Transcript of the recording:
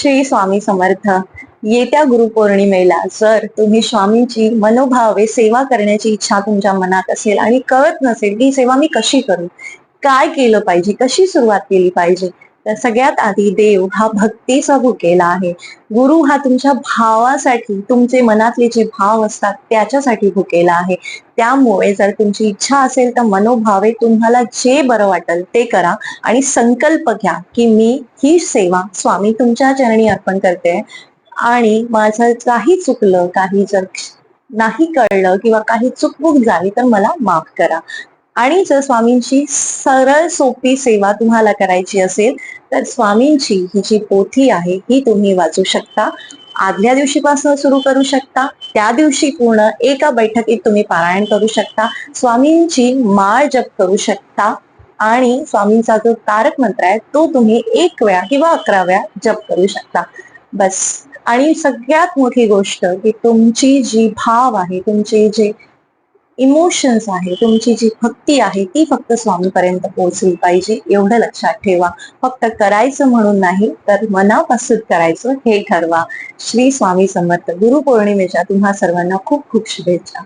श्री स्वामी समर्थ. येत्या गुरुपौर्णिमेला जर तुम्ही स्वामींची मनोभावे सेवा करण्याची इच्छा तुमच्या मनात असेल आणि कळत नसेल की सेवा मी कशी करू, काय केलं पाहिजे, कशी सुरुवात केली पाहिजे, तर सगळ्यात आधी देव हा भक्तीचा भुकेला आहे. गुरु हा तुमच्या भावासाठी, तुमचे मनातले जे भाव असतात त्याच्यासाठी भुकेला आहे. त्यामुळे जर तुमची इच्छा असेल तर मनोभावे तुम्हाला जे बरं वाटेल ते करा आणि संकल्प घ्या की मी ही सेवा स्वामी तुमच्या चरणी अर्पण करते आणि माझं काही चुकलं, काही जर नाही कळलं किंवा काही चुकबुक झाली तर मला माफ करा. आणि जर स्वामींची सरळ सोपी सेवा तुम्हाला करायची असेल तर स्वामींची ही जी पोथी आहे ही तुम्ही वाचू शकता. आदल्या दिवशीपासून सुरू करू शकता, त्या दिवशी पूर्ण एका बैठकीत तुम्ही पारायण करू शकता, स्वामींची माळ जप करू शकता आणि स्वामींचा जो तारक मंत्र आहे तो तुम्ही 1 वेळा किंवा 11 वेळा जप करू शकता. बस. आणि सगळ्यात मोठी गोष्ट की तुमची जी भाव आहे, तुमचे जे इमोशन्स आहे, तुमची जी भक्ती आहे ती फक्त स्वामीपर्यंत पोहोचली पाहिजे, एवढं लक्षात ठेवा. फक्त करायचं म्हणून नाही तर मनापासून करायचं हे ठरवा. श्री स्वामी समर्थ. गुरुपौर्णिमेच्या तुम्हा सर्वांना खूप खूप शुभेच्छा.